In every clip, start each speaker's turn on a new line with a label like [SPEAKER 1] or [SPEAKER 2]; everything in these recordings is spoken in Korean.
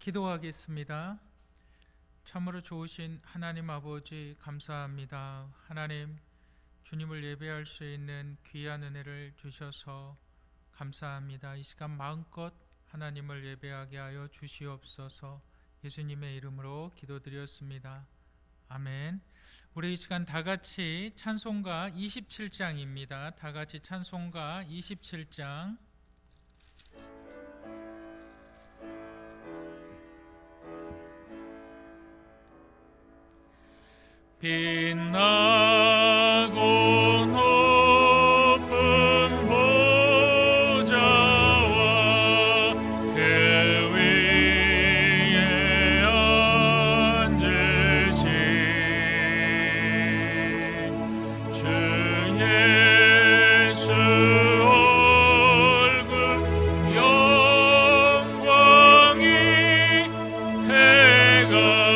[SPEAKER 1] 기도하겠습니다. 참으로 좋으신 하나님 아버지 감사합니다. 하나님, 주님을 예배할 수 있는 귀한 은혜를 주셔서 감사합니다. 이 시간 마음껏 하나님을 예배하게 하여 주시옵소서. 예수님의 이름으로 기도드렸습니다. 아멘. 우리 이 시간 다 같이 찬송가 27장입니다. 다 같이 찬송가 27장. 빛나고 높은 보좌와 그 위에 앉으신 주 예수 얼굴 영광이 해같이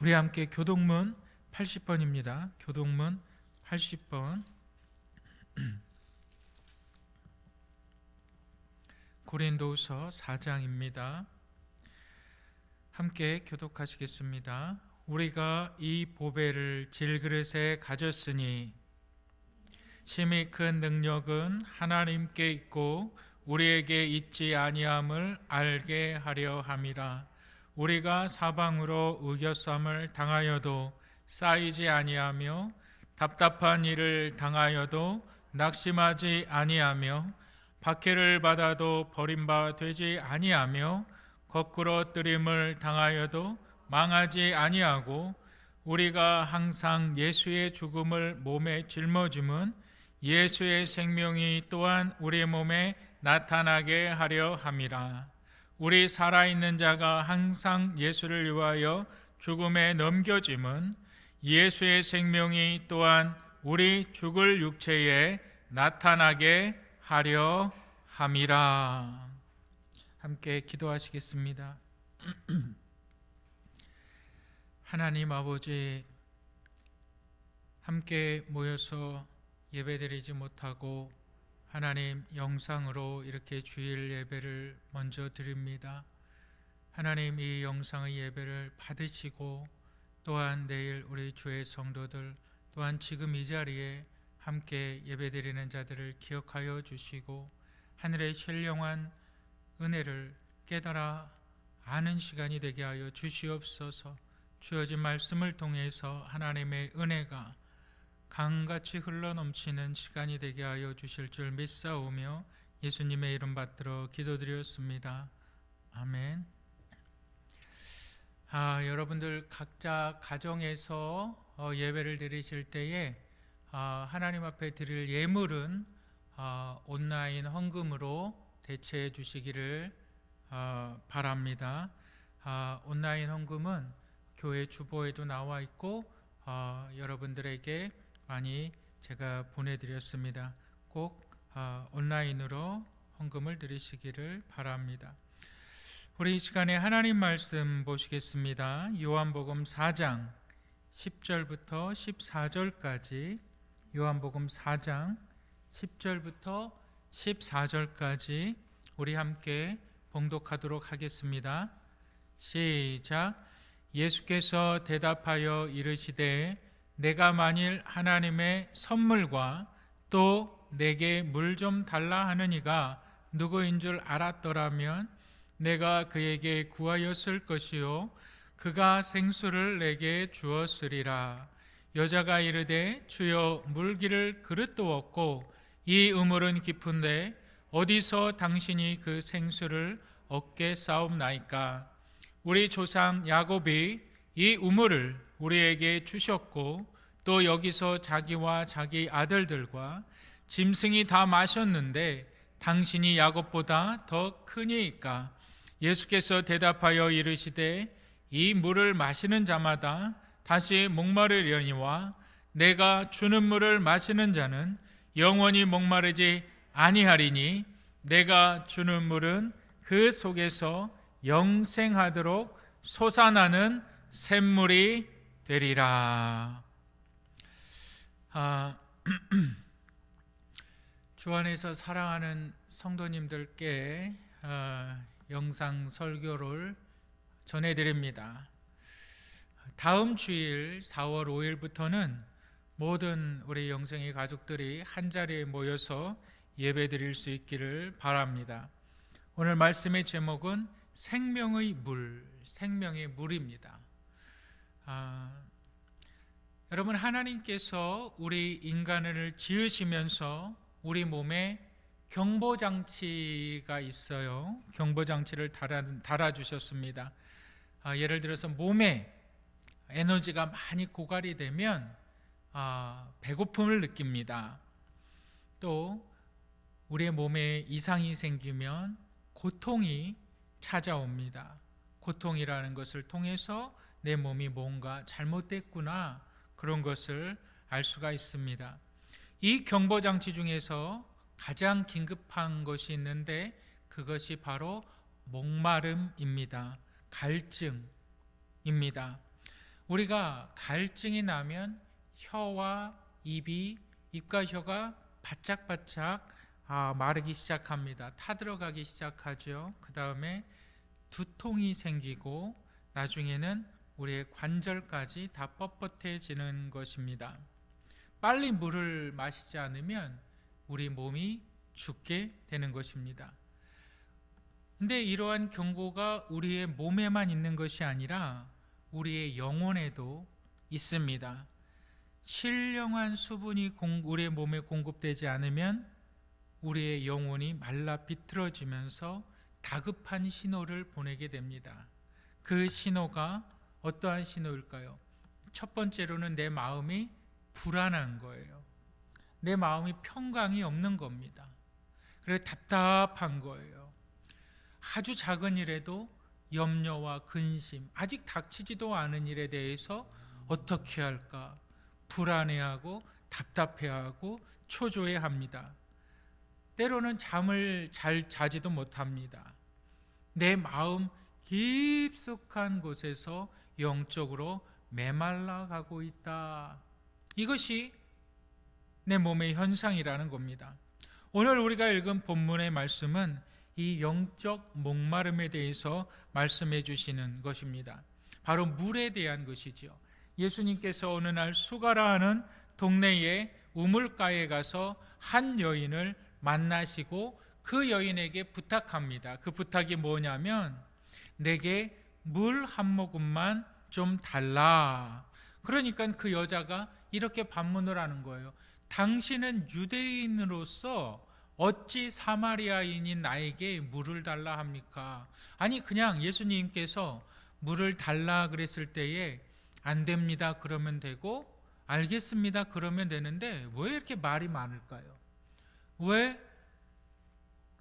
[SPEAKER 1] 우리 함께 교동문 80번입니다. 교동문 80번. 고린도후서 4장입니다. 함께 교독하시겠습니다. 우리가 이 보배를 질그릇에 가졌으니 심히 큰 능력은 하나님께 있고 우리에게 있지 아니함을 알게 하려 함이라. 우리가 사방으로 의겨쌈을 당하여도 쌓이지 아니하며 답답한 일을 당하여도 낙심하지 아니하며 박해를 받아도 버림바 되지 아니하며 거꾸로 뜨림을 당하여도 망하지 아니하고 우리가 항상 예수의 죽음을 몸에 짊어짐은 예수의 생명이 또한 우리 몸에 나타나게 하려 함이라. 우리 살아있는 자가 항상 예수를 위하여 죽음에 넘겨짐은 예수의 생명이 또한 우리 죽을 육체에 나타나게 하려 함이라. 함께 기도하시겠습니다. 하나님 아버지, 함께 모여서 예배드리지 못하고 하나님 영상으로 이렇게 주일 예배를 먼저 드립니다. 하나님, 이 영상의 예배를 받으시고 또한 내일 우리 주의 성도들 또한 지금 이 자리에 함께 예배드리는 자들을 기억하여 주시고 하늘의 신령한 은혜를 깨달아 아는 시간이 되게 하여 주시옵소서. 주어진 말씀을 통해서 하나님의 은혜가 강같이 흘러넘치는 시간이 되게 하여 주실 줄 믿사오며 예수님의 이름 받들어 기도드렸습니다. 아멘. 여러분들 각자 가정에서 예배를 드리실 때에 하나님 앞에 드릴 예물은 온라인 헌금으로 대체해 주시기를 바랍니다. 온라인 헌금은 교회 주보에도 나와 있고 여러분들에게 많이 제가 보내드렸습니다. 꼭 온라인으로 헌금을 드리시기를 바랍니다. 우리 이 시간에 하나님 말씀 보시겠습니다. 요한복음 4장 10절부터 14절까지, 요한복음 4장 10절부터 14절까지 우리 함께 봉독하도록 하겠습니다. 시작. 예수께서 대답하여 이르시되 내가 만일 하나님의 선물과 또 내게 물 좀 달라 하는 이가 누구인 줄 알았더라면 내가 그에게 구하였을 것이요 그가 생수를 내게 주었으리라. 여자가 이르되 주여 물기를 그릇도 없고 이 우물은 깊은데 어디서 당신이 그 생수를 얻게 싸움나이까. 우리 조상 야곱이 이 우물을 우리에게 주셨고 또 여기서 자기와 자기 아들들과 짐승이 다 마셨는데 당신이 야곱보다 더 크니이까. 예수께서 대답하여 이르시되 이 물을 마시는 자마다 다시 목마르려니와 내가 주는 물을 마시는 자는 영원히 목마르지 아니하리니 내가 주는 물은 그 속에서 영생하도록 솟아나는 샘물이 되리라. 주 안에서 사랑하는 성도님들께 영상 설교를 전해드립니다. 다음 주일 4월 5일부터는 모든 우리 영생의 가족들이 한자리에 모여서 예배드릴 수 있기를 바랍니다. 오늘 말씀의 제목은 생명의 물, 생명의 물입니다. 여러분, 하나님께서 우리 인간을 지으시면서 우리 몸에 경보장치가 있어요. 경보장치를 달아주셨습니다. 예를 들어서 몸에 에너지가 많이 고갈이 되면 배고픔을 느낍니다. 또 우리의 몸에 이상이 생기면 고통이 찾아옵니다. 고통이라는 것을 통해서 내 몸이 뭔가 잘못됐구나, 그런 것을 알 수가 있습니다. 이 경보장치 중에서 가장 긴급한 것이 있는데 그것이 바로 목마름입니다. 갈증입니다. 우리가 갈증이 나면 혀와 입과 혀가 바짝바짝 마르기 시작합니다. 타들어가기 시작하죠. 그 다음에 두통이 생기고 나중에는 우리의 관절까지 다 뻣뻣해지는 것입니다. 빨리 물을 마시지 않으면 우리 몸이 죽게 되는 것입니다. 근데 이러한 경고가 우리의 몸에만 있는 것이 아니라 우리의 영혼에도 있습니다. 신령한 수분이 우리의 몸에 공급되지 않으면 우리의 영혼이 말라 비틀어지면서 다급한 신호를 보내게 됩니다. 그 신호가 어떠한 신호일까요? 첫 번째로는 내 마음이 불안한 거예요. 내 마음이 평강이 없는 겁니다. 그래서 답답한 거예요. 아주 작은 일에도 염려와 근심, 아직 닥치지도 않은 일에 대해서 어떻게 할까 불안해하고 답답해하고 초조해합니다. 때로는 잠을 잘 자지도 못합니다. 내 마음 깊숙한 곳에서 영적으로 메말라 가고 있다. 이것이 내 몸의 현상이라는 겁니다. 오늘 우리가 읽은 본문의 말씀은 이 영적 목마름에 대해서 말씀해 주시는 것입니다. 바로 물에 대한 것이지요. 예수님께서 어느 날 수가라 하는 동네의 우물가에 가서 한 여인을 만나시고 그 여인에게 부탁합니다. 그 부탁이 뭐냐면 내게 물 한 모금만 좀 달라. 그러니까 그 여자가 이렇게 반문을 하는 거예요. 당신은 유대인으로서 어찌 사마리아인인 나에게 물을 달라 합니까? 아니 그냥 예수님께서 물을 달라 그랬을 때에 안 됩니다 그러면 되고 알겠습니다 그러면 되는데 왜 이렇게 말이 많을까요? 왜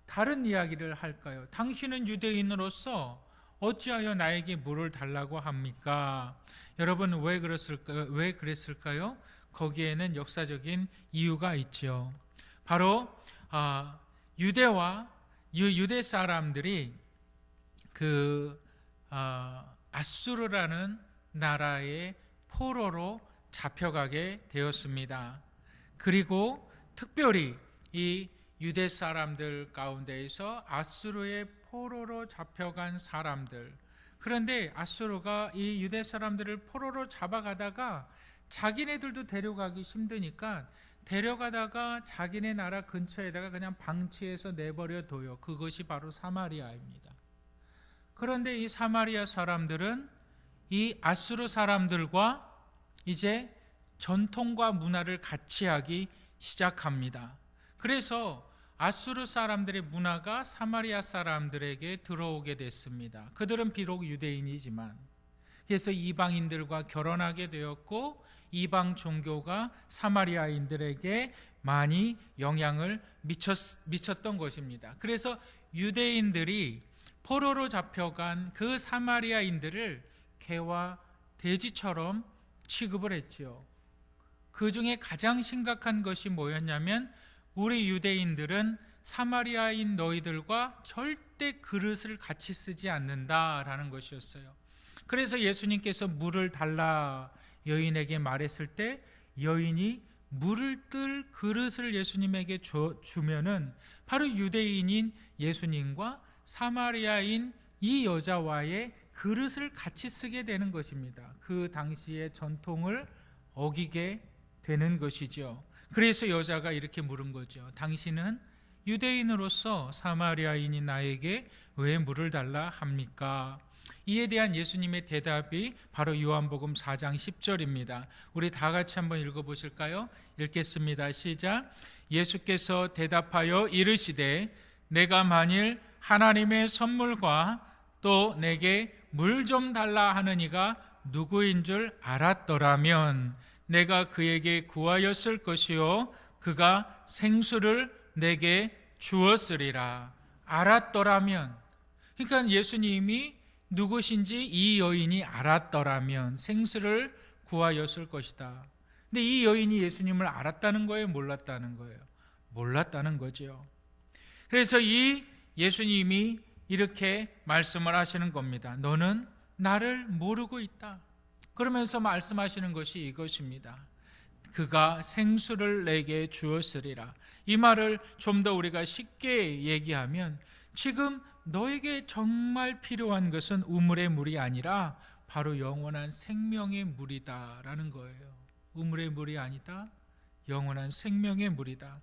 [SPEAKER 1] 다른 이야기를 할까요? 당신은 유대인으로서 어찌하여 나에게 물을 달라고 합니까? 여러분 왜 그랬을까요? 거기에는 역사적인 이유가 있죠. 바로 유대 사람들이 아수르라는 나라의 포로로 잡혀가게 되었습니다. 그리고 특별히 이 유대 사람들 가운데에서 아수르의 포로로 잡혀간 사람들, 그런데 아수르가 이 유대 사람들을 포로로 잡아가다가 자기네들도 데려가기 힘드니까 데려가다가 자기네 나라 근처에다가 그냥 방치해서 내버려 둬요. 그것이 바로 사마리아입니다. 그런데 이 사마리아 사람들은 이 아수르 사람들과 이제 전통과 문화를 같이 하기 시작합니다. 그래서 아수르 사람들의 문화가 사마리아 사람들에게 들어오게 됐습니다. 그들은 비록 유대인이지만, 그래서 이방인들과 결혼하게 되었고 이방 종교가 사마리아인들에게 많이 영향을 미쳤던 것입니다. 그래서 유대인들이 포로로 잡혀간 그 사마리아인들을 개와 돼지처럼 취급을 했지요. 그 중에 가장 심각한 것이 뭐였냐면 우리 유대인들은 사마리아인 너희들과 절대 그릇을 같이 쓰지 않는다라는 것이었어요. 그래서 예수님께서 물을 달라 여인에게 말했을 때 여인이 물을 뜰 그릇을 예수님에게 주면은 바로 유대인인 예수님과 사마리아인 이 여자와의 그릇을 같이 쓰게 되는 것입니다. 그 당시의 전통을 어기게 되는 것이죠. 그래서 여자가 이렇게 물은 거죠. 당신은 유대인으로서 사마리아인인 나에게 왜 물을 달라 합니까? 이에 대한 예수님의 대답이 바로 요한복음 4장 10절입니다. 우리 다 같이 한번 읽어보실까요? 읽겠습니다. 시작. 예수께서 대답하여 이르시되 내가 만일 하나님의 선물과 또 내게 물 좀 달라 하는 이가 누구인 줄 알았더라면 내가 그에게 구하였을 것이요 그가 생수를 내게 주었으리라. 알았더라면, 그러니까 예수님이 누구신지 이 여인이 알았더라면 생수를 구하였을 것이다. 근데 이 여인이 예수님을 알았다는 거예요? 몰랐다는 거예요? 몰랐다는 거죠. 그래서 이 예수님이 이렇게 말씀을 하시는 겁니다. 너는 나를 모르고 있다. 그러면서 말씀하시는 것이 이것입니다. 그가 생수를 내게 주었으리라. 이 말을 좀 더 우리가 쉽게 얘기하면 지금 너에게 정말 필요한 것은 우물의 물이 아니라 바로 영원한 생명의 물이다라는 거예요. 우물의 물이 아니다. 영원한 생명의 물이다.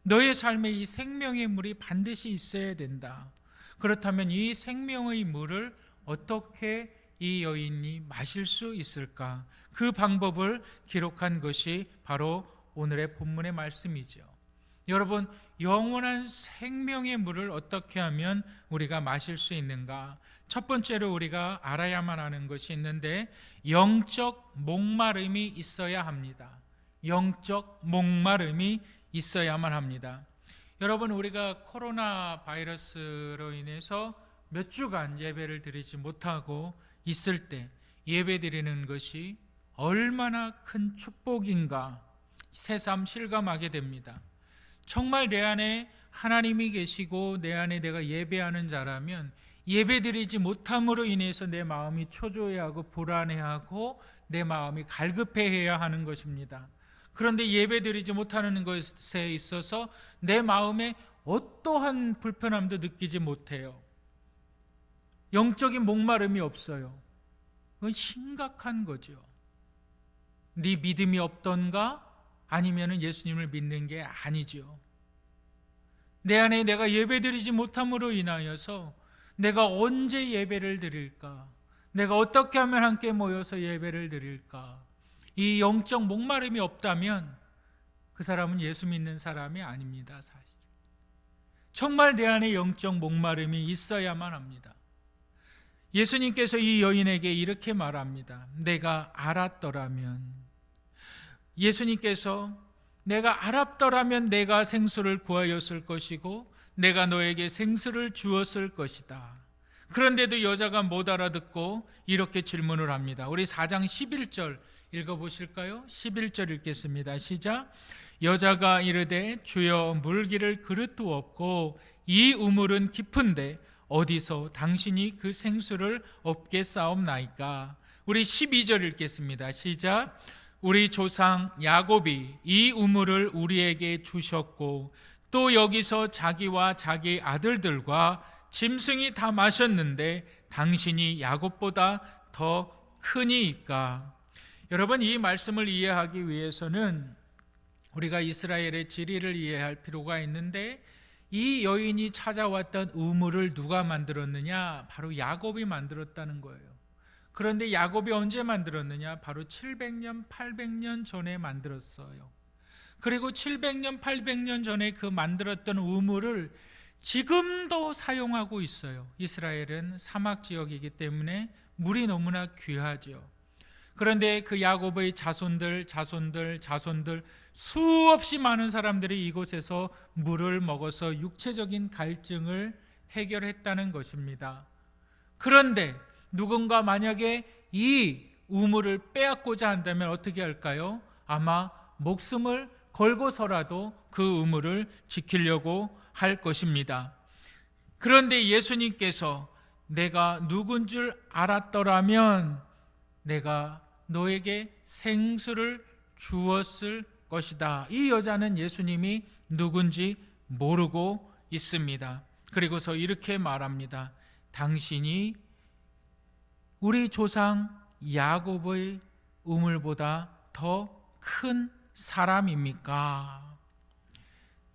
[SPEAKER 1] 너의 삶에 이 생명의 물이 반드시 있어야 된다. 그렇다면 이 생명의 물을 어떻게 이 여인이 마실 수 있을까? 그 방법을 기록한 것이 바로 오늘의 본문의 말씀이죠. 여러분, 영원한 생명의 물을 어떻게 하면 우리가 마실 수 있는가? 첫 번째로 우리가 알아야만 하는 것이 있는데, 영적 목마름이 있어야 합니다. 영적 목마름이 있어야만 합니다. 여러분, 우리가 코로나 바이러스로 인해서 몇 주간 예배를 드리지 못하고 있을 때 예배 드리는 것이 얼마나 큰 축복인가 새삼 실감하게 됩니다. 정말 내 안에 하나님이 계시고 내 안에 내가 예배하는 자라면 예배 드리지 못함으로 인해서 내 마음이 초조해하고 불안해하고 내 마음이 갈급해해야 하는 것입니다. 그런데 예배 드리지 못하는 것에 있어서 내 마음에 어떠한 불편함도 느끼지 못해요. 영적인 목마름이 없어요. 그건 심각한 거죠. 네 믿음이 없던가? 아니면 예수님을 믿는 게 아니죠. 내 안에 내가 예배드리지 못함으로 인하여서 내가 언제 예배를 드릴까? 내가 어떻게 하면 함께 모여서 예배를 드릴까? 이 영적 목마름이 없다면 그 사람은 예수 믿는 사람이 아닙니다. 사실 정말 내 안에 영적 목마름이 있어야만 합니다. 예수님께서 이 여인에게 이렇게 말합니다. 내가 알았더라면, 예수님께서 내가 알았더라면 내가 생수를 구하였을 것이고 내가 너에게 생수를 주었을 것이다. 그런데도 여자가 못 알아듣고 이렇게 질문을 합니다. 우리 4장 11절 읽어보실까요? 11절 읽겠습니다. 시작. 여자가 이르되 주여 물기를 그릇도 없고 이 우물은 깊은데 어디서 당신이 그 생수를 얻게 싸움나이까? 우리 12절 읽겠습니다. 시작. 우리 조상 야곱이 이 우물을 우리에게 주셨고 또 여기서 자기와 자기 아들들과 짐승이 다 마셨는데 당신이 야곱보다 더 크니까? 여러분, 이 말씀을 이해하기 위해서는 우리가 이스라엘의 지리를 이해할 필요가 있는데, 이 여인이 찾아왔던 우물을 누가 만들었느냐? 바로 야곱이 만들었다는 거예요. 그런데 야곱이 언제 만들었느냐? 바로 700년, 800년 전에 만들었어요. 그리고 700년, 800년 전에 그 만들었던 우물을 지금도 사용하고 있어요. 이스라엘은 사막 지역이기 때문에 물이 너무나 귀하죠. 그런데 그 야곱의 자손들 수없이 많은 사람들이 이곳에서 물을 먹어서 육체적인 갈증을 해결했다는 것입니다. 그런데 누군가 만약에 이 우물을 빼앗고자 한다면 어떻게 할까요? 아마 목숨을 걸고서라도 그 우물을 지키려고 할 것입니다. 그런데 예수님께서 내가 누군 줄 알았더라면 내가 너에게 생수를 주었을 것이다. 이 여자는 예수님이 누군지 모르고 있습니다. 그리고서 이렇게 말합니다. 당신이 우리 조상 야곱의 우물보다 더 큰 사람입니까?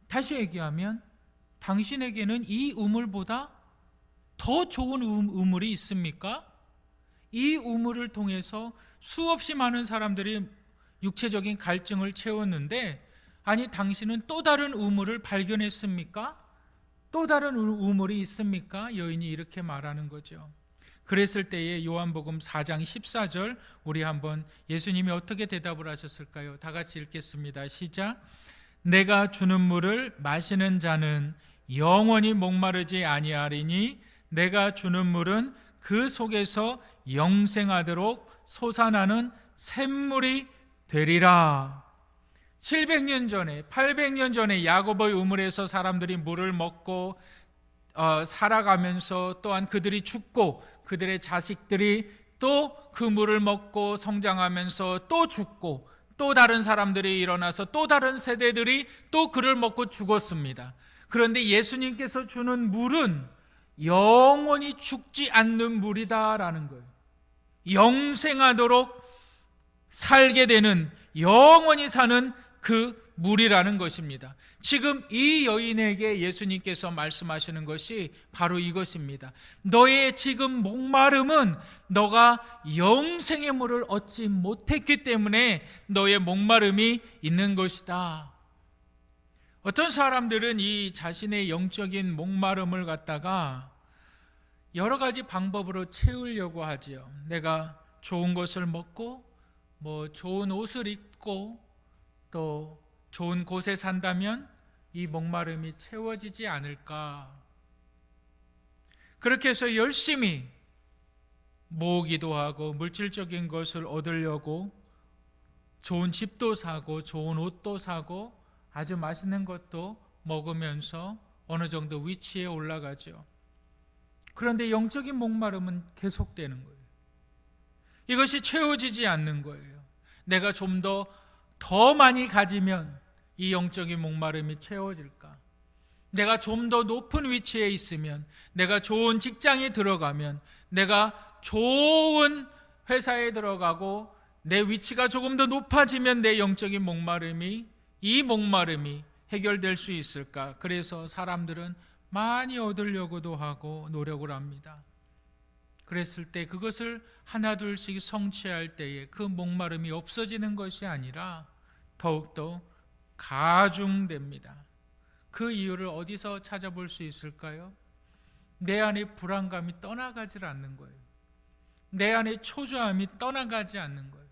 [SPEAKER 1] 다시 얘기하면 당신에게는 이 우물보다 더 좋은 우물이 있습니까? 이 우물을 통해서 수없이 많은 사람들이 육체적인 갈증을 채웠는데, 아니 당신은 또 다른 우물을 발견했습니까? 또 다른 우물이 있습니까? 여인이 이렇게 말하는 거죠. 그랬을 때에 요한복음 4장 14절 우리 한번 예수님이 어떻게 대답을 하셨을까요? 다 같이 읽겠습니다. 시작. 내가 주는 물을 마시는 자는 영원히 목마르지 아니하리니 내가 주는 물은 그 속에서 영생하도록 솟아나는 샘물이 되리라. 700년 전에 800년 전에 야곱의 우물에서 사람들이 물을 먹고 살아가면서 또한 그들이 죽고 그들의 자식들이 또 그 물을 먹고 성장하면서 또 죽고 또 다른 사람들이 일어나서 또 다른 세대들이 또 그를 먹고 죽었습니다. 그런데 예수님께서 주는 물은 영원히 죽지 않는 물이다라는 거예요. 영생하도록 살게 되는, 영원히 사는 그 물이라는 것입니다. 지금 이 여인에게 예수님께서 말씀하시는 것이 바로 이것입니다. 너의 지금 목마름은 너가 영생의 물을 얻지 못했기 때문에 너의 목마름이 있는 것이다. 어떤 사람들은 이 자신의 영적인 목마름을 갖다가 여러 가지 방법으로 채우려고 하지요. 내가 좋은 것을 먹고 좋은 옷을 입고 또 좋은 곳에 산다면 이 목마름이 채워지지 않을까. 그렇게 해서 열심히 모으기도 하고 물질적인 것을 얻으려고 좋은 집도 사고 좋은 옷도 사고 아주 맛있는 것도 먹으면서 어느 정도 위치에 올라가죠. 그런데 영적인 목마름은 계속되는 거예요. 이것이 채워지지 않는 거예요. 내가 좀 더 많이 가지면 이 영적인 목마름이 채워질까? 내가 좀 더 높은 위치에 있으면, 내가 좋은 직장에 들어가면, 내가 좋은 회사에 들어가고 내 위치가 조금 더 높아지면 내 영적인 목마름이, 이 목마름이 해결될 수 있을까? 그래서 사람들은 많이 얻으려고도 하고 노력을 합니다. 그랬을 때 그것을 하나둘씩 성취할 때에 그 목마름이 없어지는 것이 아니라 더욱더 가중됩니다. 그 이유를 어디서 찾아볼 수 있을까요? 내 안에 불안감이 떠나가질 않는 거예요. 내 안에 초조함이 떠나가지 않는 거예요.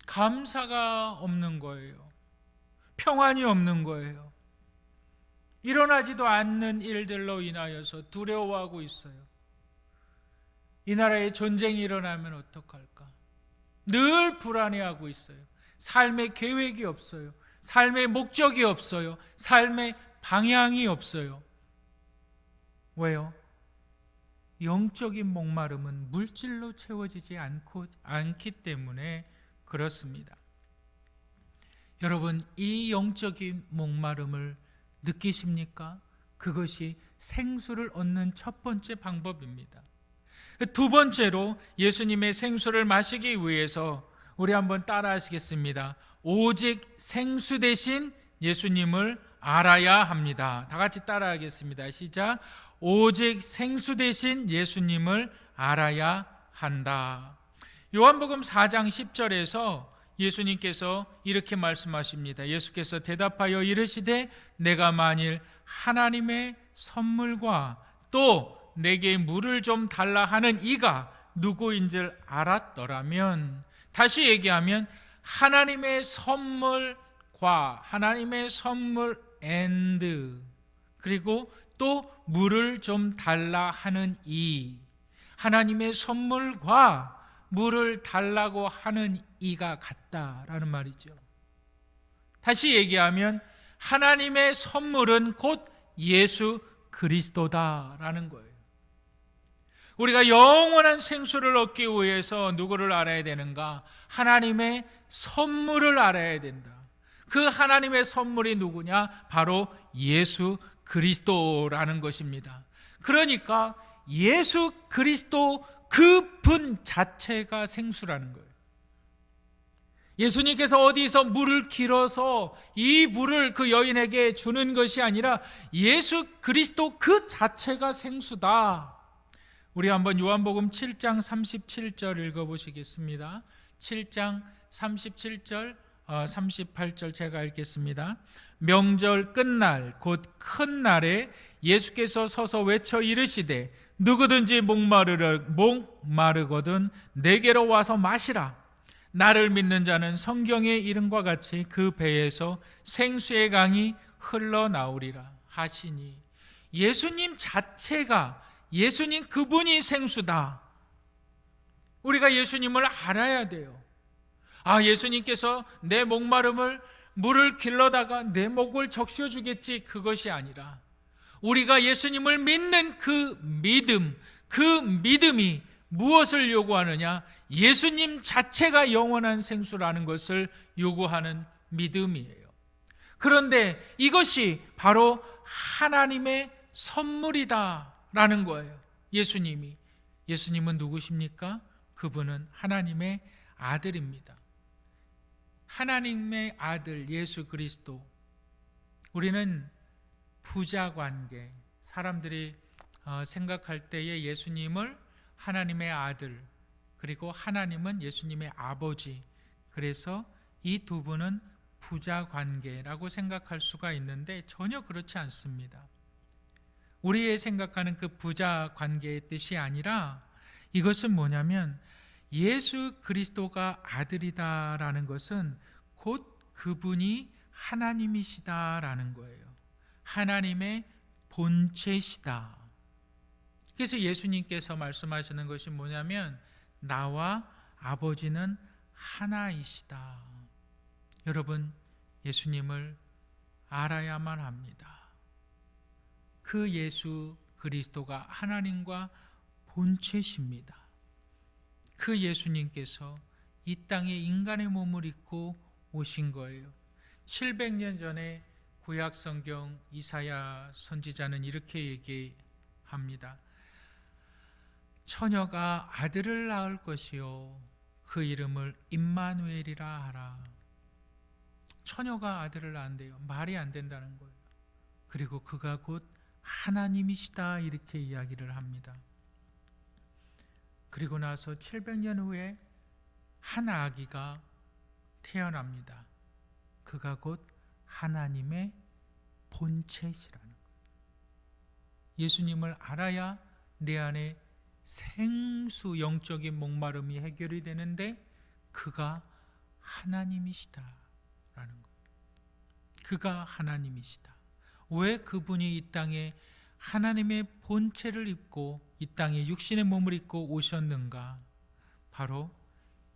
[SPEAKER 1] 감사가 없는 거예요. 평안이 없는 거예요. 일어나지도 않는 일들로 인하여서 두려워하고 있어요. 이 나라에 전쟁이 일어나면 어떡할까? 늘 불안해하고 있어요. 삶의 계획이 없어요. 삶의 목적이 없어요. 삶의 방향이 없어요. 왜요? 영적인 목마름은 물질로 채워지지 않기 때문에 그렇습니다. 여러분, 이 영적인 목마름을 느끼십니까? 그것이 생수를 얻는 첫 번째 방법입니다. 두 번째로 예수님의 생수를 마시기 위해서 우리 한번 따라 하시겠습니다. 오직 생수 대신 예수님을 알아야 합니다. 다 같이 따라 하겠습니다. 시작. 오직 생수 대신 예수님을 알아야 한다. 요한복음 4장 10절에서 예수님께서 이렇게 말씀하십니다. 예수께서 대답하여 이르시되 내가 만일 하나님의 선물과 또 내게 물을 좀 달라 하는 이가 누구인 줄 알았더라면, 다시 얘기하면 하나님의 선물과 하나님의 선물 and 그리고 또 물을 좀 달라 하는 이, 하나님의 선물과 물을 달라고 하는 이가 같다라는 말이죠. 다시 얘기하면 하나님의 선물은 곧 예수 그리스도다라는 거예요. 우리가 영원한 생수를 얻기 위해서 누구를 알아야 되는가? 하나님의 선물을 알아야 된다. 그 하나님의 선물이 누구냐? 바로 예수 그리스도라는 것입니다. 그러니까 예수 그리스도 그 분 자체가 생수라는 거예요. 예수님께서 어디서 물을 길어서 이 물을 그 여인에게 주는 것이 아니라 예수 그리스도 그 자체가 생수다. 우리 한번 요한복음 7장 37절 읽어보시겠습니다. 7장 37절 38절 제가 읽겠습니다. 명절 끝날 곧 큰 날에 예수께서 서서 외쳐 이르시되 누구든지 목마르거든 내게로 와서 마시라. 나를 믿는 자는 성경의 이름과 같이 그 배에서 생수의 강이 흘러나오리라 하시니, 예수님 자체가, 예수님 그분이 생수다. 우리가 예수님을 알아야 돼요. 예수님께서 내 목마름을 물을 길러다가 내 목을 적셔주겠지, 그것이 아니라 우리가 예수님을 믿는 그 믿음이 무엇을 요구하느냐? 예수님 자체가 영원한 생수라는 것을 요구하는 믿음이에요. 그런데 이것이 바로 하나님의 선물이다라는 거예요. 예수님은 누구십니까? 그분은 하나님의 아들입니다. 하나님의 아들 예수 그리스도, 우리는 부자 관계, 사람들이 생각할 때에 예수님을 하나님의 아들, 그리고 하나님은 예수님의 아버지, 그래서 이 두 분은 부자 관계라고 생각할 수가 있는데 전혀 그렇지 않습니다. 우리의 생각하는 그 부자 관계의 뜻이 아니라 이것은 뭐냐면 예수 그리스도가 아들이다라는 것은 곧 그분이 하나님이시다라는 거예요. 하나님의 본체시다. 그래서 예수님께서 말씀하시는 것이 뭐냐면 나와 아버지는 하나이시다. 여러분, 예수님을 알아야만 합니다. 그 예수 그리스도가 하나님과 본체십니다. 그 예수님께서 이 땅에 인간의 몸을 입고 오신 거예요. 700년 전에 구약 성경 이사야 선지자는 이렇게 얘기합니다. 처녀가 아들을 낳을 것이요 그 이름을 임마누엘이라 하라. 처녀가 아들을 낳는데요, 말이 안 된다는 거예요. 그리고 그가 곧 하나님이시다, 이렇게 이야기를 합니다. 그리고 나서 700년 후에 한 아기가 태어납니다. 그가 곧 하나님의 본체시라는 거예요. 예수님을 알아야 내 안에 생수 영적인 목마름이 해결이 되는데 그가 하나님이시다라는 거예요. 그가 하나님이시다. 왜 그분이 이 땅에 하나님의 본체를 입고 이 땅에 육신의 몸을 입고 오셨는가? 바로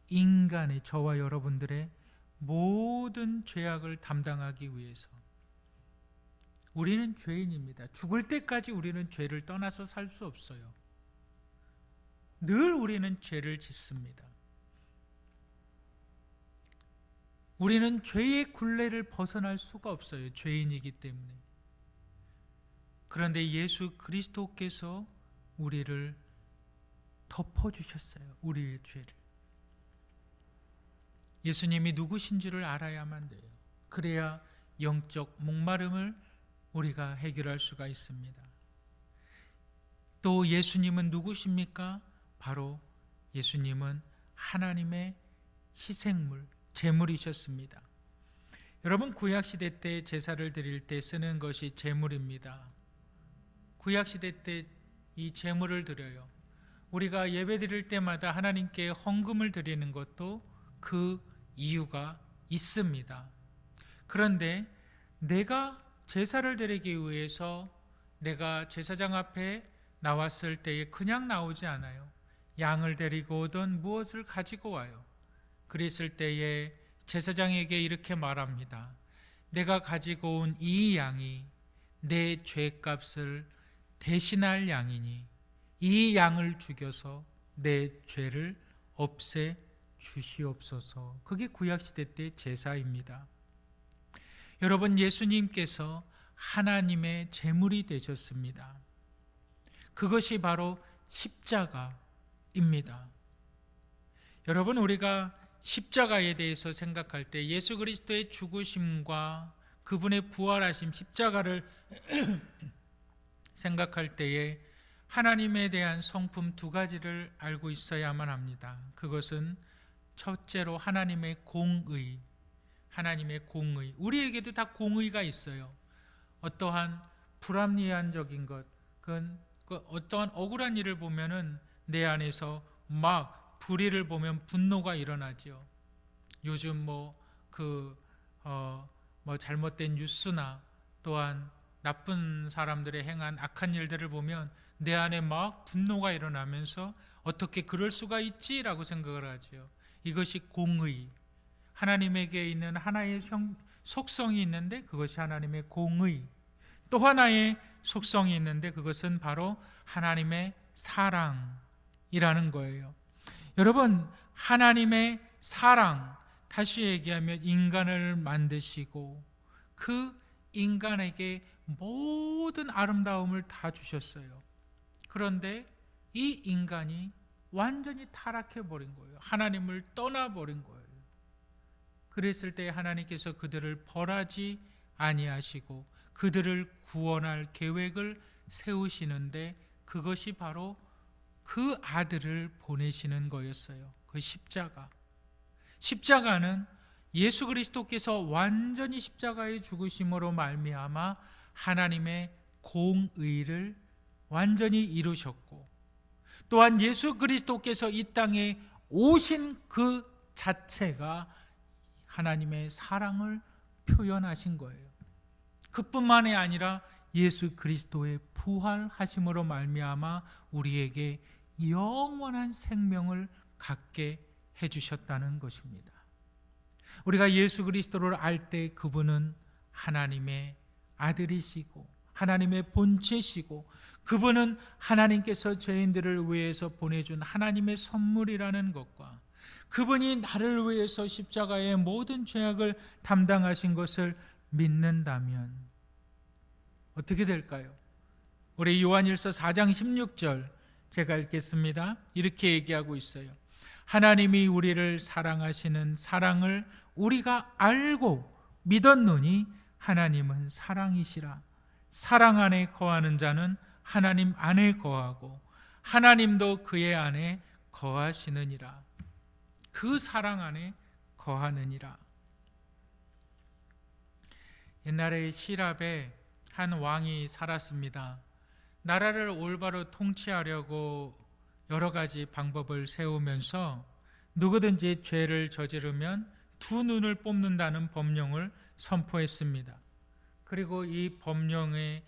[SPEAKER 1] 인간의, 저와 여러분들의 모든 죄악을 담당하기 위해서. 우리는 죄인입니다. 죽을 때까지 우리는 죄를 떠나서 살 수 없어요. 늘 우리는 죄를 짓습니다. 우리는 죄의 굴레를 벗어날 수가 없어요. 죄인이기 때문에. 그런데 예수 그리스도께서 우리를 덮어주셨어요. 우리의 죄를. 예수님이 누구신지를 알아야만 돼요. 그래야 영적 목마름을 우리가 해결할 수가 있습니다. 또 예수님은 누구십니까? 바로 예수님은 하나님의 희생물, 제물이셨습니다. 여러분, 구약시대 때 제사를 드릴 때 쓰는 것이 제물입니다. 구약시대 때 이 제물을 드려요. 우리가 예배 드릴 때마다 하나님께 헌금을 드리는 것도 그 이유가 있습니다. 그런데 내가 제사를 드리기 위해서 내가 제사장 앞에 나왔을 때에 그냥 나오지 않아요. 양을 데리고 오든 무엇을 가지고 와요. 그랬을 때에 제사장에게 이렇게 말합니다. 내가 가지고 온 이 양이 내 죄값을 대신할 양이니 이 양을 죽여서 내 죄를 없애 주시옵소서. 그게 구약시대 때 제사입니다. 여러분, 예수님께서 하나님의 제물이 되셨습니다. 그것이 바로 십자가입니다. 여러분, 우리가 십자가에 대해서 생각할 때 예수 그리스도의 죽으심과 그분의 부활하심, 십자가를 생각할 때에 하나님에 대한 성품 두 가지를 알고 있어야만 합니다. 그것은 첫째로 하나님의 공의, 하나님의 공의. 우리에게도 다 공의가 있어요. 어떠한 불합리한적인 것, 어떠한 억울한 일을 보면은 내 안에서 막 불의를 보면 분노가 일어나죠. 요즘 잘못된 뉴스나 또한 나쁜 사람들의 행한 악한 일들을 보면 내 안에 막 분노가 일어나면서 어떻게 그럴 수가 있지라고 생각을 하죠. 이것이 공의, 하나님에게 있는 하나의 속성이 있는데 그것이 하나님의 공의. 또 하나의 속성이 있는데 그것은 바로 하나님의 사랑이라는 거예요. 여러분, 하나님의 사랑, 다시 얘기하면 인간을 만드시고 그 인간에게 모든 아름다움을 다 주셨어요. 그런데 이 인간이 완전히 타락해버린 거예요. 하나님을 떠나버린 거예요. 그랬을 때 하나님께서 그들을 벌하지 아니하시고 그들을 구원할 계획을 세우시는데 그것이 바로 그 아들을 보내시는 거였어요. 그 십자가는 예수 그리스도께서 완전히 십자가의 죽으심으로 말미암아 하나님의 공의를 완전히 이루셨고, 또한 예수 그리스도께서 이 땅에 오신 그 자체가 하나님의 사랑을 표현하신 거예요. 그뿐만이 아니라 예수 그리스도의 부활하심으로 말미암아 우리에게 영원한 생명을 갖게 해주셨다는 것입니다. 우리가 예수 그리스도를 알 때 그분은 하나님의 아들이시고 하나님의 본체시고 그분은 하나님께서 죄인들을 위해서 보내준 하나님의 선물이라는 것과 그분이 나를 위해서 십자가의 모든 죄악을 담당하신 것을 믿는다면 어떻게 될까요? 우리 요한일서 4장 16절 제가 읽겠습니다. 이렇게 얘기하고 있어요. 하나님이 우리를 사랑하시는 사랑을 우리가 알고 믿었노니 하나님은 사랑이시라. 사랑 안에 거하는 자는 하나님 안에 거하고 하나님도 그의 안에 거하시느니라. 그 사랑 안에 거하느니라. 옛날에 시랍에 한 왕이 살았습니다. 나라를 올바로 통치하려고 여러 가지 방법을 세우면서 누구든지 죄를 저지르면 두 눈을 뽑는다는 법령을 선포했습니다. 그리고 이 법령을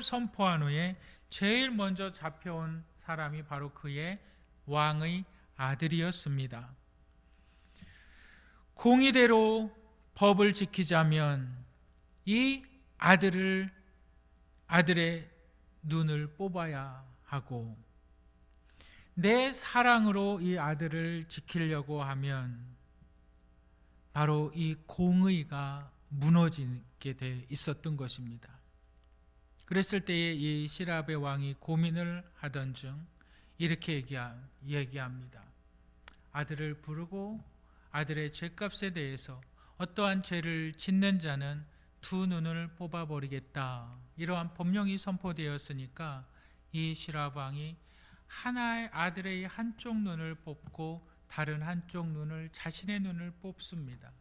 [SPEAKER 1] 선포한 후에 제일 먼저 잡혀온 사람이 바로 그의 왕의 아들이었습니다. 공의대로 법을 지키자면 이 아들의 눈을 뽑아야 하고, 내 사랑으로 이 아들을 지키려고 하면 바로 이 공의가 무너지게 돼 있었던 것입니다. 그랬을 때에 이 시랍의 왕이 고민을 하던 중 이렇게 얘기합니다. 아들을 부르고 아들의 죄값에 대해서 어떠한 죄를 짓는 자는 두 눈을 뽑아버리겠다. 이러한 법령이 선포되었으니까 이 시랍 왕이 하나의 아들의 한쪽 눈을 뽑고 다른 한쪽 눈을 자신의 눈을 뽑습니다.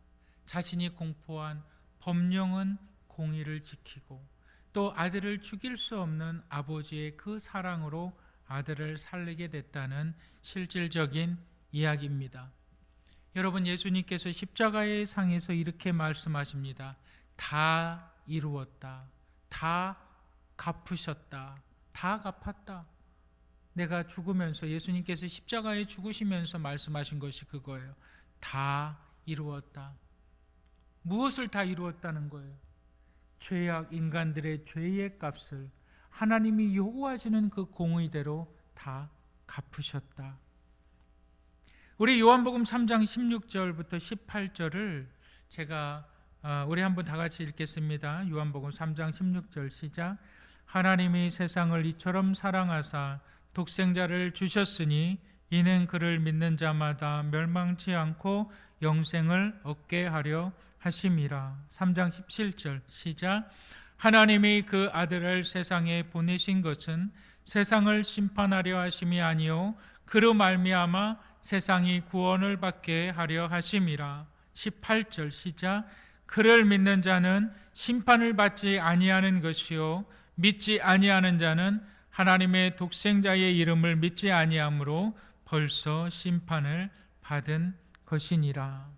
[SPEAKER 1] 자신이 공포한 법령은 공의를 지키고 또 아들을 죽일 수 없는 아버지의 그 사랑으로 아들을 살리게 됐다는 실질적인 이야기입니다. 여러분, 예수님께서 십자가의 상에서 이렇게 말씀하십니다. 다 이루었다. 다 갚으셨다. 다 갚았다. 내가 죽으면서 예수님께서 십자가에 죽으시면서 말씀하신 것이 그거예요. 다 이루었다. 무엇을 다 이루었다는 거예요? 죄악 인간들의 죄의 값을 하나님이 요구하시는 그 공의대로 다 갚으셨다. 우리 요한복음 3장 16절부터 18절을 제가 우리 한번 다 같이 읽겠습니다. 요한복음 3장 16절 시작. 하나님이 세상을 이처럼 사랑하사 독생자를 주셨으니 이는 그를 믿는 자마다 멸망치 않고 영생을 얻게 하려 하심이라. 3장 17절 시작. 하나님이 그 아들을 세상에 보내신 것은 세상을 심판하려 하심이 아니요 그로 말미암아 세상이 구원을 받게 하려 하심이라. 18절 시작. 그를 믿는 자는 심판을 받지 아니하는 것이요 믿지 아니하는 자는 하나님의 독생자의 이름을 믿지 아니하므로 벌써 심판을 받은 것이니라.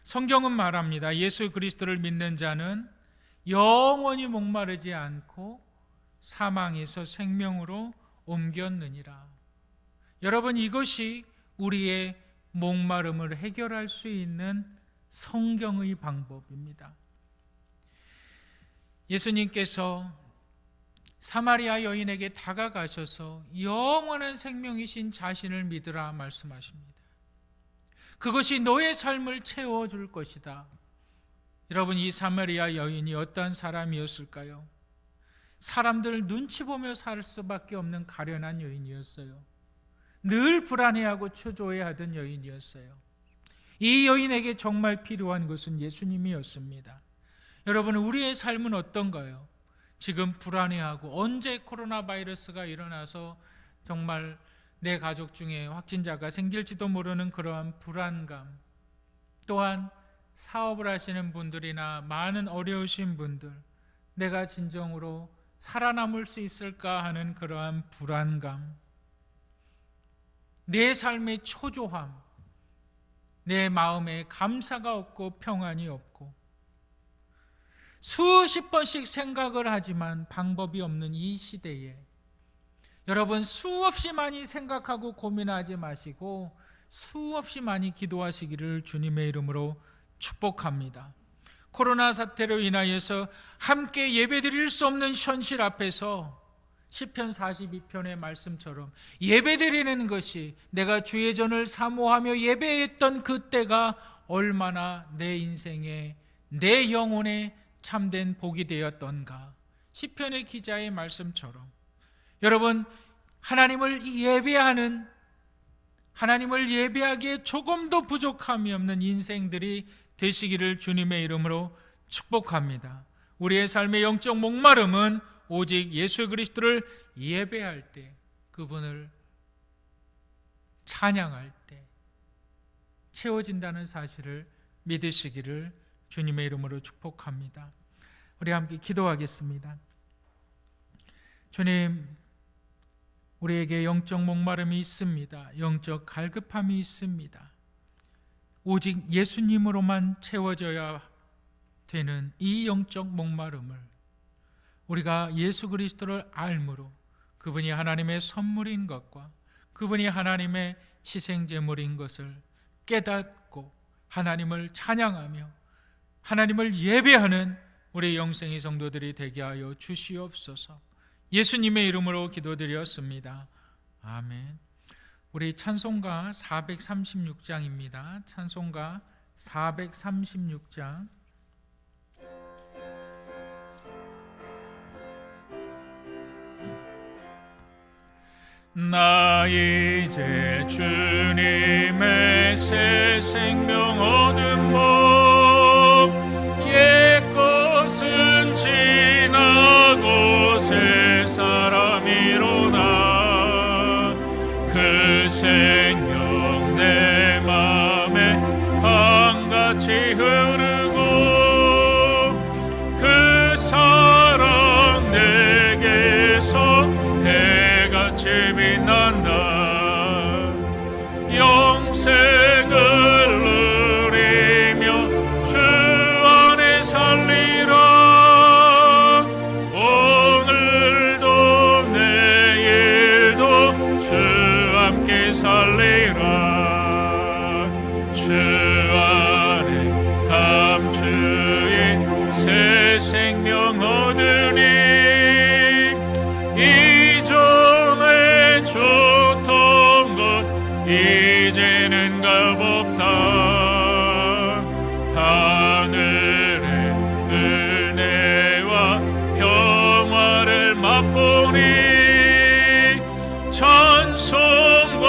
[SPEAKER 1] 성경은 말합니다. 예수 그리스도를 믿는 자는 영원히 목마르지 않고 사망에서 생명으로 옮겼느니라. 여러분, 이것이 우리의 목마름을 해결할 수 있는 성경의 방법입니다. 예수님께서 사마리아 여인에게 다가가셔서 영원한 생명이신 자신을 믿으라 말씀하십니다. 그것이 너의 삶을 채워줄 것이다. 여러분, 이 사마리아 여인이 어떤 사람이었을까요? 사람들 눈치 보며 살 수밖에 없는 가련한 여인이었어요. 늘 불안해하고 초조해하던 여인이었어요. 이 여인에게 정말 필요한 것은 예수님이었습니다. 여러분, 우리의 삶은 어떤가요? 지금 불안해하고 언제 코로나 바이러스가 일어나서 정말 내 가족 중에 확진자가 생길지도 모르는 그러한 불안감, 또한 사업을 하시는 분들이나 많은 어려우신 분들, 내가 진정으로 살아남을 수 있을까 하는 그러한 불안감, 내 삶의 초조함, 내 마음에 감사가 없고 평안이 없고 수십 번씩 생각을 하지만 방법이 없는 이 시대에 여러분, 수없이 많이 생각하고 고민하지 마시고 수없이 많이 기도하시기를 주님의 이름으로 축복합니다. 코로나 사태로 인하여서 함께 예배드릴 수 없는 현실 앞에서 시편 42편의 말씀처럼 예배드리는 것이, 내가 주의 전을 사모하며 예배했던 그때가 얼마나 내 인생에, 내 영혼에 참된 복이 되었던가. 시편의 기자의 말씀처럼 여러분, 하나님을 예배하기에 조금도 부족함이 없는 인생들이 되시기를 주님의 이름으로 축복합니다. 우리의 삶의 영적 목마름은 오직 예수 그리스도를 예배할 때, 그분을 찬양할 때 채워진다는 사실을 믿으시기를 주님의 이름으로 축복합니다. 우리 함께 기도하겠습니다. 주님, 우리에게 영적 목마름이 있습니다. 영적 갈급함이 있습니다. 오직 예수님으로만 채워져야 되는 이 영적 목마름을 우리가 예수 그리스도를 알므로, 그분이 하나님의 선물인 것과 그분이 하나님의 희생제물인 것을 깨닫고 하나님을 찬양하며 하나님을 예배하는 우리 영생의 성도들이 되게 하여 주시옵소서. 예수님의 이름으로 기도드렸습니다. 아멘. 우리 찬송가 436장입니다. 찬송가 436장. 나 이제 주님의 새 생명 얻은 법, 옛 것은 지나고 새 사람이로다. 그 생명 내 맘에 강같이 흐르고 그 사랑 내게서 해같이 빛난다. 영생을 누리며 주 안에 살리라. 오늘도 내일도 주 함께 살리라. 주 안에 감추인 새 생명 얻으니 이전에 좋던 것 이제는 값없다. 하늘의 은혜와 평화를 맛보니 찬송과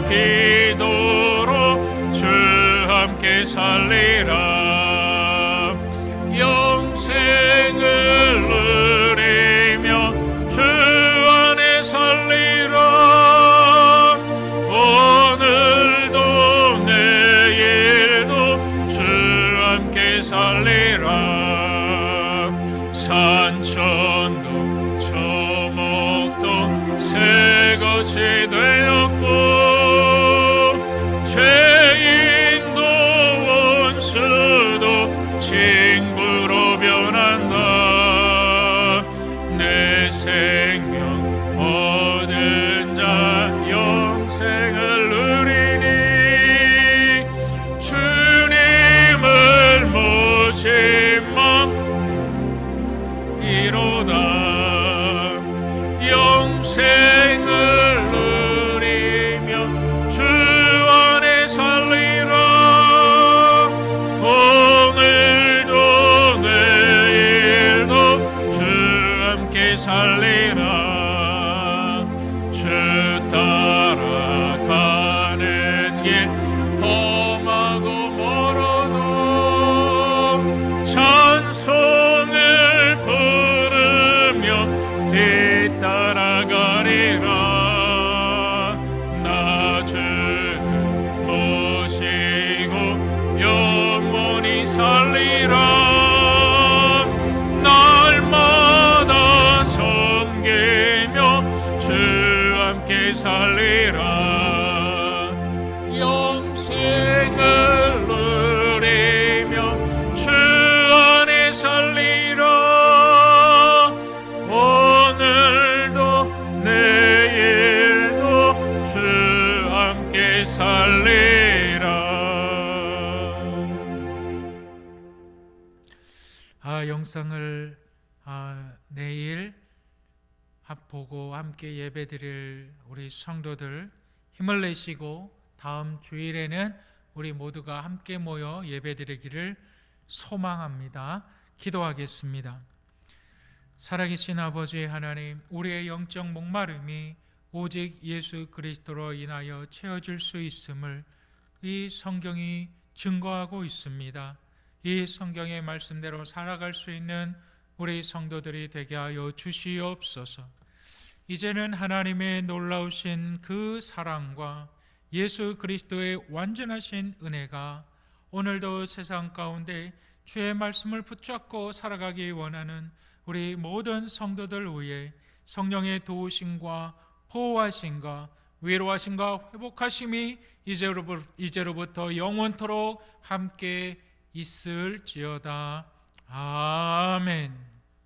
[SPEAKER 1] 기도로 주 함께 살리라. 영생을 누리며 주 안에 살리라. 오늘도 내일도 주 함께 살리라. 산천도 초목도 새 것이 되었고 죄인도 원수 함께 살리라. 영상을 내일 보고 함께 예배드릴 우리 성도들 힘을 내시고 다음 주일에는 우리 모두가 함께 모여 예배드리기를 소망합니다. 기도하겠습니다. 살아계신 아버지 하나님, 우리의 영적 목마름이 오직 예수 그리스도로 인하여 채워질 수 있음을 이 성경이 증거하고 있습니다. 이 성경의 말씀대로 살아갈 수 있는 우리 성도들이 되게 하여 주시옵소서. 이제는 하나님의 놀라우신 그 사랑과 예수 그리스도의 완전하신 은혜가 오늘도 세상 가운데 주의 말씀을 붙잡고 살아가기 원하는 우리 모든 성도들 위해 성령의 도우심과 보호하심과 위로하심과 회복하심이 이제로부터 영원토록 함께 있을지어다. 아멘.